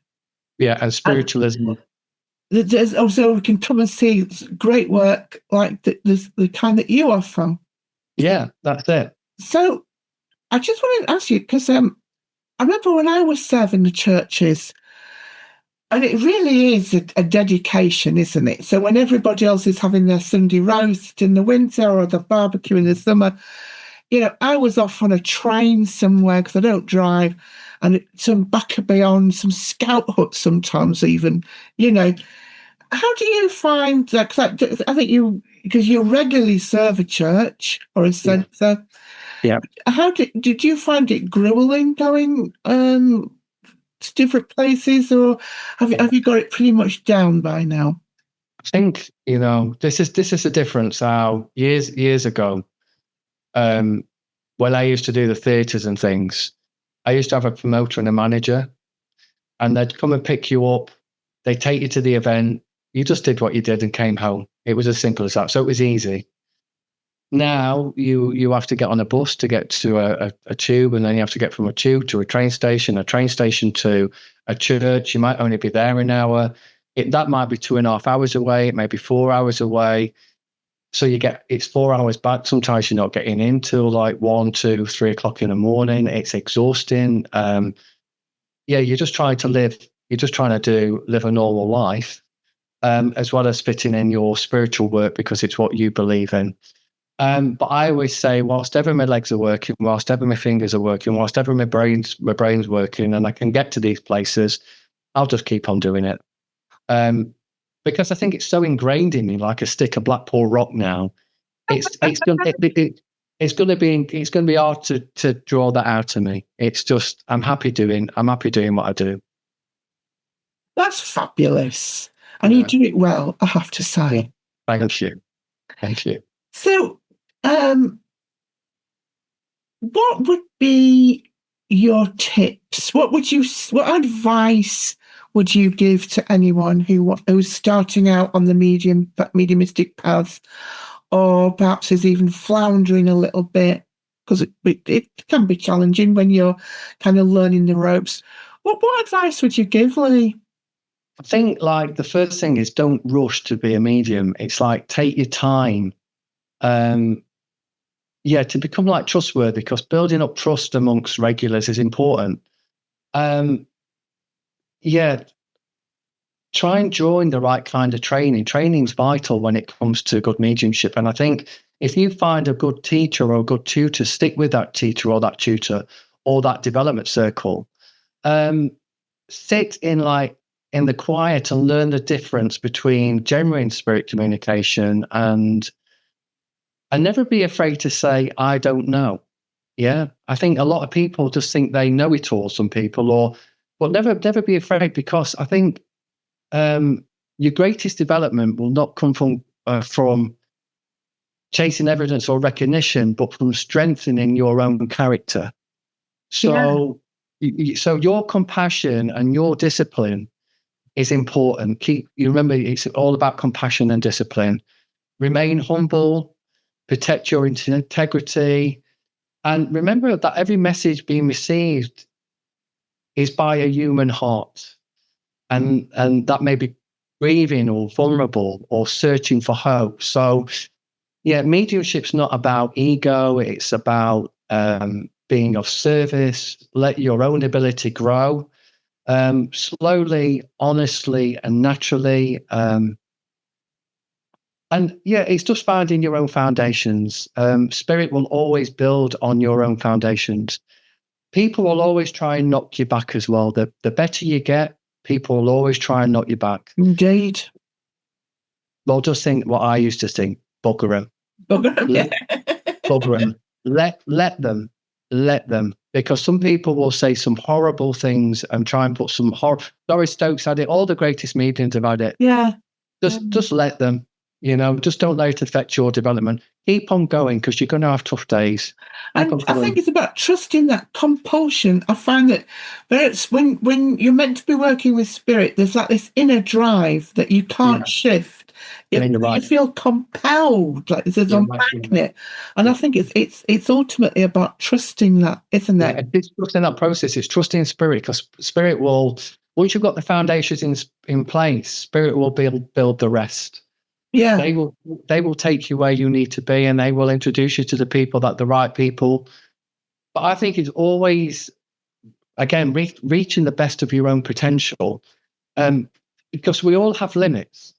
And spiritualism. There's also, we can come and see great work like the kind that you offer. Yeah, that's it. So I just wanted to ask you, because I remember when I was serving the churches, and it really is a dedication, isn't it? So when everybody else is having their Sunday roast in the winter or the barbecue in the summer, I was off on a train somewhere because I don't drive, and some back beyond, some scout huts sometimes even, How do you find that? Cause I think because you regularly serve a church or a centre. Yeah. How did you find it grueling going to different places, or have you got it pretty much down by now? I think this is the difference. How years ago, when I used to do the theatres and things, I used to have a promoter and a manager, and they'd come and pick you up. They take you to the event. You just did what you did and came home. It was as simple as that. So it was easy. Now you have to get on a bus to get to a tube, and then you have to get from a tube to a train station to a church. You might only be there an hour. That might be 2.5 hours away. It may be 4 hours away. So it's 4 hours back. Sometimes you're not getting in till like 1, 2, 3 o'clock in the morning. It's exhausting. You're just trying to live. You're just trying to live a normal life, as well as fitting in your spiritual work because it's what you believe in. But I always say, whilst ever my legs are working, whilst ever my fingers are working, whilst ever my brain's working, and I can get to these places, I'll just keep on doing it. Because I think it's so ingrained in me, like a stick of Blackpool rock now. It's going to be hard to draw that out of me. It's just I'm happy doing what I do. That's fabulous, and you do it well, I have to say. Thank you. Thank you. So, what would be your tips? What advice would you give to anyone who's starting out on the mediumistic path, or perhaps is even floundering a little bit? Because it can be challenging when you're kind of learning the ropes. What advice would you give, Lee? I think like the first thing is don't rush to be a medium. It's like take your time. To become like trustworthy, because building up trust amongst regulars is important. Try and join the right kind of training. Training's vital when it comes to good mediumship. And I think if you find a good teacher or a good tutor, stick with that teacher or that tutor or that development circle. Sit in the quiet and learn the difference between genuine spirit communication and never be afraid to say, I don't know. Yeah. I think a lot of people just think they know it all, some people, but never be afraid, because I think your greatest development will not come from chasing evidence or recognition, but from strengthening your own character. So, so your compassion and your discipline is important. Remember, it's all about compassion and discipline. Remain humble, protect your integrity, and remember that every message being received is by a human heart. And that may be grieving or vulnerable or searching for hope. So, mediumship's not about ego. It's about being of service. Let your own ability grow slowly, honestly, and naturally. It's just finding your own foundations. Spirit will always build on your own foundations. People will always try and knock you back as well. The better you get, people will always try and knock you back. Indeed. Well, just think what I used to think. Bugger them. Bugger them. Let them. Because some people will say some horrible things and try and put some horror. Doris Stokes had it. All the greatest mediums have had it. Yeah. Just let them. Just don't let it affect your development. Keep on going, because you're going to have tough days. And I think it's about trusting that compulsion. I find that it's when you're meant to be working with spirit, there's like this inner drive that you can't shift. You feel compelled, like there's a magnet. And I think it's ultimately about trusting that, isn't it? It's trusting that process. It's trusting spirit, because spirit will, once you've got the foundations in place, spirit will build the rest. Yeah, they will take you where you need to be, and they will introduce you to the right people. But I think it's always, again, reaching the best of your own potential, because we all have limits,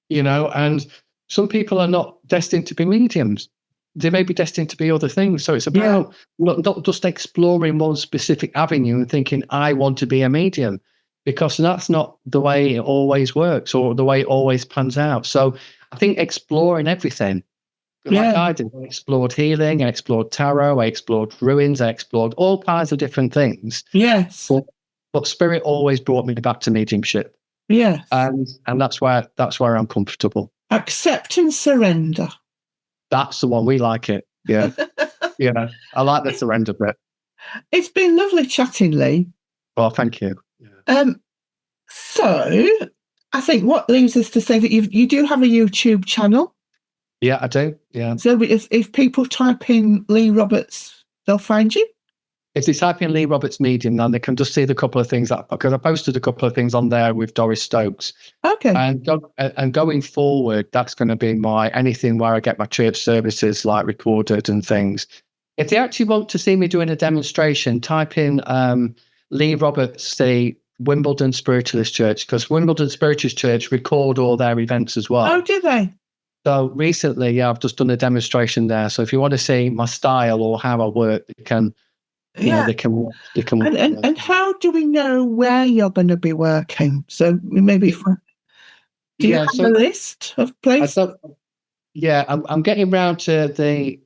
and some people are not destined to be mediums. They may be destined to be other things. So it's about not just exploring one specific avenue and thinking, I want to be a medium. Because that's not the way it always works or the way it always pans out. So I think exploring everything. Like I did. I explored healing, I explored tarot, I explored ruins, I explored all kinds of different things. Yes. But spirit always brought me back to mediumship. Yes. And that's where I'm comfortable. Accept and surrender. That's the one. We like it. Yeah. I like the surrender bit. It's been lovely chatting, Lee. Well, thank you. So I think what leaves us to say that you do have a YouTube channel. Yeah, I do. Yeah. So if people type in Lee Roberts, they'll find you. If they type in Lee Roberts Medium, then they can just see the couple of things because I posted a couple of things on there with Doris Stokes. Okay. And going forward, that's going to be anything where I get my church services like recorded and things. If they actually want to see me doing a demonstration, type in Lee Roberts, the Wimbledon Spiritualist Church, because Wimbledon Spiritualist Church record all their events as well. Oh, do they? So recently, I've just done a demonstration there. So if you want to see my style or how I work, they can. They can. And how do we know where you're going to be working? So maybe do you have a list of places? I'm getting round to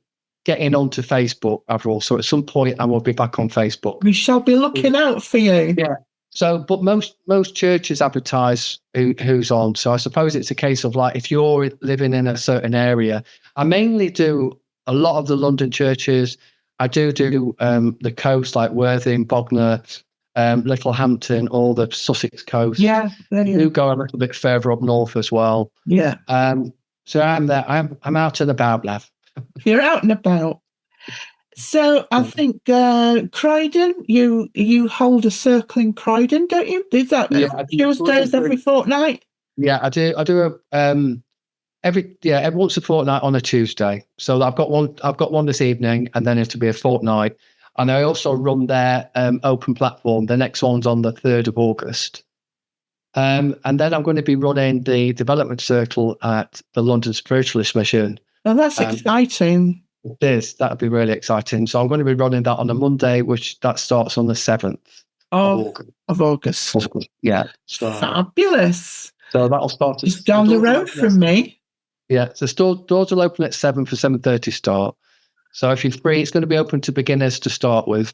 getting onto Facebook, Avril. So at some point, I will be back on Facebook. We shall be looking out for you. Yeah. But most churches advertise who's on. So I suppose it's a case of like, if you're living in a certain area, I mainly do a lot of the London churches. I do the coast, like Worthing, Bognor, Littlehampton, all the Sussex coast. Yeah. I do go a little bit further up north as well. Yeah. So I'm there. I'm out and about, Lev. You're out and about. So I think Croydon, you hold a circle in Croydon, don't you? Is that Tuesdays every fortnight? Yeah, I do. I do every once a fortnight on a Tuesday. So I've got one this evening, and then it'll be a fortnight. And I also run their open platform. The next one's on the 3rd of August. And then I'm going to be running the development circle at the London Spiritualist Mission. Oh, that's exciting. That'd be really exciting. So I'm going to be running that on a Monday, which that starts on the 7th of August. Yeah. Fabulous. So that'll start just down the road from me. Yeah. So doors will open at 7 for 7:30 start. So if you're free, it's going to be open to beginners to start with.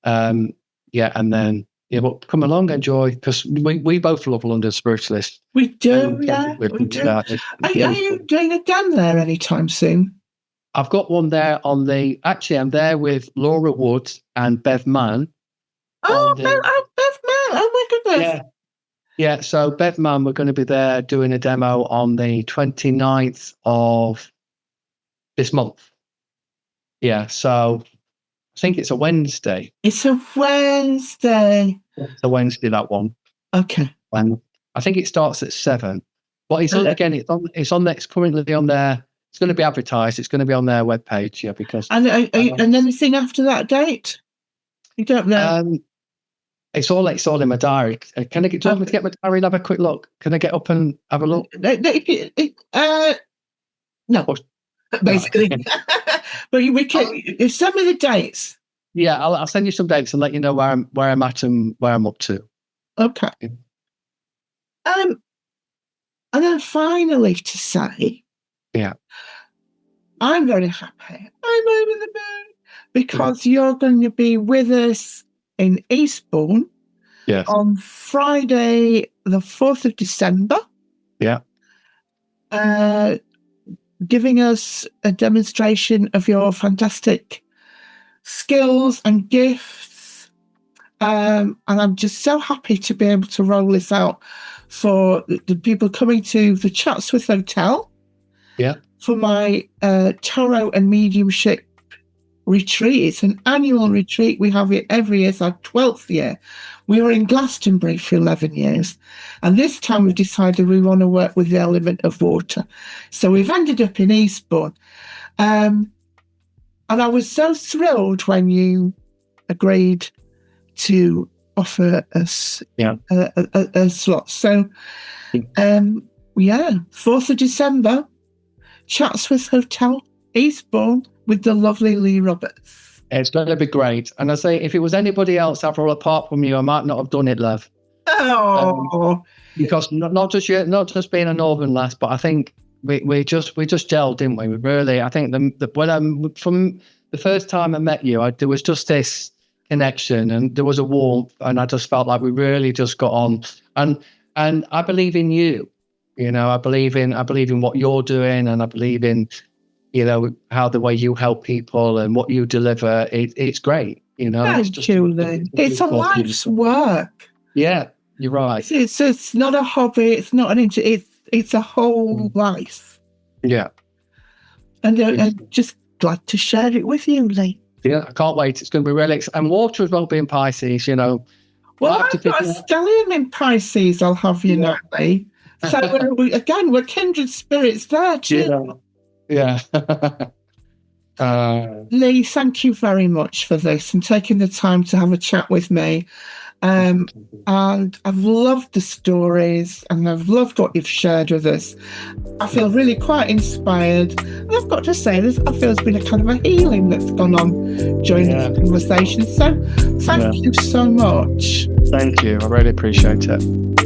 And then but come along, enjoy, because we both love London Spiritualist. We do, we do. Are you doing a Dan there anytime soon? I've got one there I'm there with Laura Wood and Bev Mann. Oh, Bev Mann. Oh, my goodness. Yeah. So Bev Mann, we're going to be there doing a demo on the 29th of this month. Yeah. So I think it's a Wednesday. It's a Wednesday. It's a Wednesday, that one. Okay. And I think it starts at 7. But it's currently on there. It's going to be advertised. It's going to be on their webpage, because. And anything after that date? You don't know. It's all in my diary. Do you want me to get my diary and have a quick look? Can I get up and have a look? No, basically. But we can send me the dates. Yeah, I'll send you some dates and let you know where I'm at and where I'm up to. Okay. And then finally to say, I'm very happy. I'm over the moon because you're going to be with us in Eastbourne on Friday, the 4th of December. Yeah. Giving us a demonstration of your fantastic skills and gifts. And I'm just so happy to be able to roll this out for the people coming to the Chatsworth Hotel. Yeah. For my tarot and mediumship retreat. It's an annual retreat. We have it every year. It's our 12th year. We were in Glastonbury for 11 years. And this time we've decided we want to work with the element of water. So we've ended up in Eastbourne. And I was so thrilled when you agreed to offer us a slot. So, 4th of December, Chatsworth Hotel, Eastbourne, with the lovely Lee Roberts. It's going to be great. And I say, if it was anybody else, apart from you, I might not have done it, love. Oh, because not just being a northern lass, but I think we just gelled, didn't we? We really, I think from the first time I met you, there was just this connection, and there was a warmth, and I just felt like we really just got on. And I believe in you. I believe in what you're doing, and I believe in, how the way you help people and what you deliver. It's great. Thank you, Lynn. It's a life's work. Yeah, you're right. It's not a hobby. It's not an it's a whole life. Yeah. And I'm just glad to share it with you, Lee. Yeah, I can't wait. It's going to be really exciting. And water as well, being Pisces, Well, I've got a stellium in Pisces, I'll have you know, Lee. So we're kindred spirits there too. Yeah. Lee, thank you very much for this and taking the time to have a chat with me. And I've loved the stories, and I've loved what you've shared with us. I feel really quite inspired. And I've got to say, I feel there's been a kind of a healing that's gone on during this conversation. So thank you so much. Thank you. I really appreciate it.